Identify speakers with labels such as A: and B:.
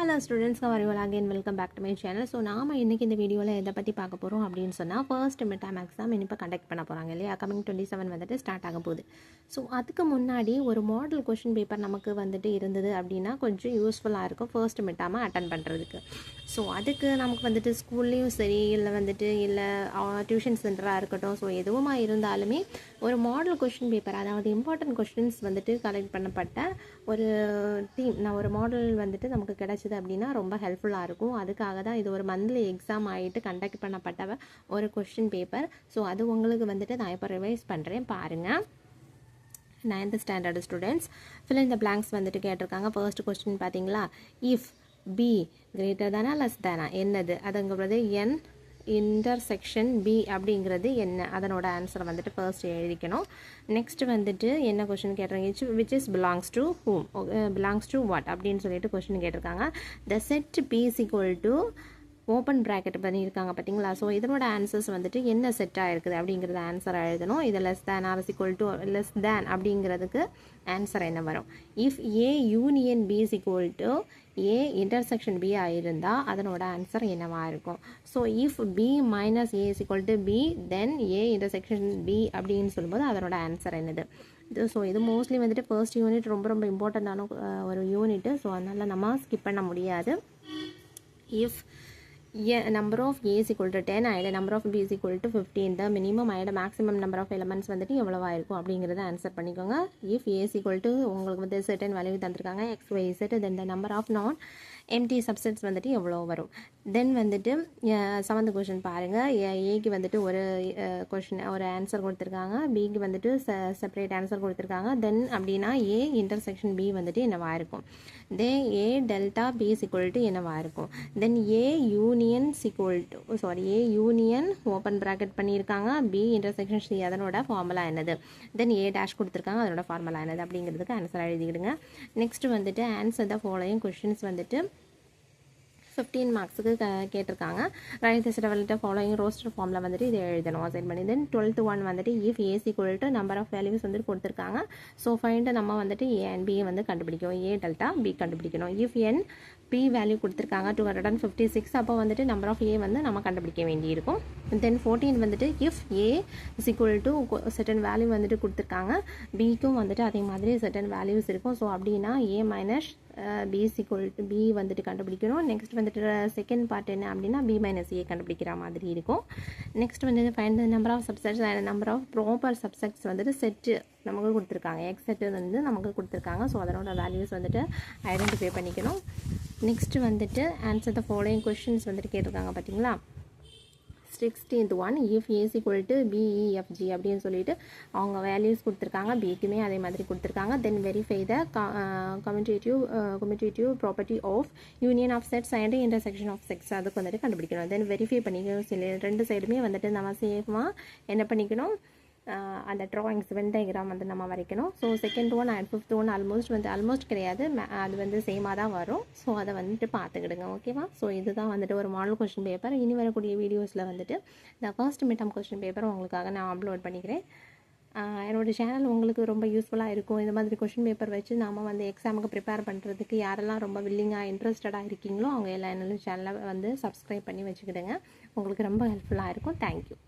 A: Hello students, how are you all? Again welcome back to my channel. So நாம இன்னைக்கு இந்த வீடியோல எதை பத்தி பார்க்க போறோம் அப்படினு சொன்னா ஃபர்ஸ்ட் மிட் டர்ம் எக்ஸாம் இன்னைக்கு கண்டக்ட் பண்ண போறாங்க இல்லையா? கமிங் 27 வந்துட்டு ஸ்டார்ட் ஆக போகுது. ஸோ அதுக்கு முன்னாடி ஒரு மாடல் கொஸ்டின் பேப்பர் நமக்கு வந்துட்டு இருந்தது அப்படின்னா கொஞ்சம் யூஸ்ஃபுல்லாக இருக்கும் ஃபர்ஸ்ட் மிட் டர்மை அட்டன் பண்ணுறதுக்கு. ஸோ அதுக்கு நமக்கு வந்துட்டு ஸ்கூல்லேயும் சரி இல்லை டியூஷன் சென்டராக இருக்கட்டும், ஸோ எதுவுமா இருந்தாலுமே ஒரு மாடல் கொஸ்டின் பேப்பர், அதாவது இம்பார்ட்டன்ட் கொஸ்டின்ஸ் வந்துட்டு கலெக்ட் பண்ணப்பட்ட ஒரு ஒரு மாடல் வந்துட்டு நமக்கு கிடைச்சது அப்படின்னா ரொம்ப ஹெல்ப்ஃபுல்லாக இருக்கும். அதுக்காக தான் இது ஒரு மந்த்லி எக்ஸாம் ஆகிட்டு கண்டக்ட் பண்ணப்பட்ட ஒரு கொஸ்டின் பேப்பர். ஸோ அது உங்களுக்கு வந்துட்டு நான் இப்போ ரிவைஸ் பண்ணுறேன் பாருங்கள். 9th standard students fill in the blanks வந்துட்டு கேட்டிருக்காங்க. ஃபர்ஸ்ட் கொஸ்டின் பார்த்தீங்களா, இஃப் பி கிரேட்டர் தானா லெஸ் தானா என்னது அதுங்கிறது என் இன்டர்செக்ஷன் பி அப்படிங்கிறது என்ன, அதனோட ஆன்சரை வந்துட்டு ஃபர்ஸ்ட் எழுதிக்கணும். நெக்ஸ்ட் வந்துட்டு என்ன கொஸ்டின் கேட்டிருக்கீங்க, which is belongs to whom, belongs to what அப்படின்னு சொல்லிட்டு கொஸ்டின் கேட்டிருக்காங்க. The set B is equal to open bracket பண்ணியிருக்காங்க பார்த்தீங்களா. ஸோ இதனோட ஆன்சர்ஸ் வந்துட்டு என்ன செட்டாக இருக்குது அப்படிங்கிறத ஆன்சர் எழுதணும். இது less than or is equal to less than அப்படிங்கிறதுக்கு ஆன்சர் என்ன வரும். If A union B is equal to A intersection B ஆயிருந்தால் அதனோட ஆன்சர் என்னவாக இருக்கும். So if B minus A is equal to B then A intersection B அப்படின்னு சொல்லும்போது அதனோட ஆன்சர் என்னது. ஸோ இது மோஸ்ட்லி வந்துட்டு ஃபர்ஸ்ட் யூனிட் ரொம்ப இம்பார்ட்டண்ட்டான ஒரு யூனிட்டு. ஸோ அதனால் நம்ம ஸ்கிப் பண்ண முடியாது. If number of a is equal to 10 and number of b is equal to 15, the minimum and maximum number of elements வந்துட்டு எவ்வளவா இருக்கும் அப்படிங்கறத ஆன்சர் பண்ணிக்கோங்க. if a is equal to உங்களுக்கு வந்து certain value தந்திருக்காங்க x y z, then the number of non empty subsets வந்துட்டு எவ்வளவு வரும். தென் வந்துட்டு 7th கொஸ்டின் பாருங்க. ஏக்கு வந்துட்டு ஒரு கொஸ்டின் ஒரு ஆன்சர் கொடுத்துருக்காங்க, பிக்கு வந்துட்டு செப்பரேட் ஆன்சர் கொடுத்துருக்காங்க. தென் அப்படின்னா ஏ இன்டர்செக்ஷன் பி வந்துட்டு என்னவா இருக்கும். Then A delta B is equal to என்னவா இருக்கும். Then A union A union open bracket பண்ணியிருக்காங்க, பி இன்டர்செக்ஷன் சி அதனோட ஃபார்முலா என்னது. தென் ஏ டேஷ் கொடுத்துருக்காங்க, அதனோட ஃபார்முலா என்னது அப்படிங்கிறதுக்கு ஆன்சர் எழுதிக்கிடுங்க. நெக்ஸ்ட் வந்துட்டு ஆன்சர் த ஃபாலோயிங் கொஸ்டின்ஸ் வந்துட்டு 15 மார்க்ஸுக்கு கேட்டிருக்காங்க. Write the set following roster ஃபார்மில் வந்துட்டு இதை எழுதணும் அசைன் பண்ணி. தென் 12th ஒன் வந்துட்டு if A equal to number of values வந்துட்டு கொடுத்துருக்காங்க. ஸோ ஃபைண்ட் நம்ம வந்துட்டு ஏ அண்ட் பி வந்து கண்டுபிடிக்கணும், ஏ டெல்டா பி கண்டுபிடிக்கணும். இஃப் என் பி வேல்யூ கொடுத்துருக்காங்க 256, அப்போ வந்துட்டு நம்பர் ஆஃப் ஏ வந்து நம்ம கண்டுபிடிக்க வேண்டியிருக்கும். தென் 14 வந்துட்டு if A is equal to certain value வந்துட்டு கொடுத்துருக்காங்க, பிக்கும் வந்துட்டு அதே மாதிரி செட்டன் வேல்யூஸ் இருக்கும். ஸோ அப்படின்னா A minus B is equal to B வந்துட்டு கண்டுபிடிக்கணும். நெக்ஸ்ட் வந்துட்டு செகண்ட் பார்ட் என்ன அப்படின்னா பி மைனஸ் ஏ கண்டுபிடிக்கிற மாதிரி இருக்கும். நெக்ஸ்ட் வந்துட்டு find the number of subsets and number of proper subsets வந்துட்டு செட்டு நமக்கு கொடுத்துருக்காங்க, எக்ஸ் செட்டு வந்து நமக்கு கொடுத்துருக்காங்க. ஸோ அதனோட வேல்யூஸ் வந்துட்டு ஐடென்டிஃபை பண்ணிக்கணும். நெக்ஸ்ட் வந்துட்டு ஆன்சர் த ஃபாலோயிங் கொஸ்டின்ஸ் வந்துட்டு கேட்டிருக்காங்க பார்த்தீங்களா. 16th one if A is equal to B E F G அப்படின்னு சொல்லிட்டு அவங்க வேல்யூஸ் கொடுத்துருக்காங்க, பிக்குமே அதே மாதிரி கொடுத்துருக்காங்க. Then verify the commutative property of union of sets and intersection of sets அதுக்கு வந்துட்டு கண்டுபிடிக்கணும். தென் வெரிஃபை பண்ணிக்கணும். சில ரெண்டு சைடுமே வந்துட்டு நம்ம சேஃபாக என்ன பண்ணிக்கணும், அந்த ட்ராயிங்ஸ் வென் டயக்ராம் வந்து நம்ம வரைக்கணும். So second one and 5th one almost கிடையாது, அது வந்து சேமாக தான் வரும். ஸோ அதை வந்துட்டு பார்த்துக்கிடுங்க, ஓகேவா. ஸோ இதுதான் வந்துட்டு ஒரு மாடல் கொஸ்டின் பேப்பர். இனி வரக்கூடிய வீடியோஸில் வந்துட்டு இந்த first mid term question paper உங்களுக்காக நான் அப்லோட் பண்ணிக்கிறேன். என்னோடய சேனல் உங்களுக்கு ரொம்ப யூஸ்ஃபுல்லாக இருக்கும். இந்த மாதிரி கொஸ்டின் பேப்பர் வச்சு நாம் வந்து எக்ஸாமுக்கு ப்ரிப்பேர் பண்ணுறதுக்கு யாரெல்லாம் ரொம்ப வில்லிங்காக இன்ட்ரெஸ்டடாக இருக்கீங்களோ அவங்க எல்லாம் என்னோட சேனலை வந்து சப்ஸ்கிரைப் பண்ணி வச்சுக்கிடுங்க. உங்களுக்கு ரொம்ப ஹெல்ப்ஃபுல்லாக இருக்கும். தேங்க்யூ.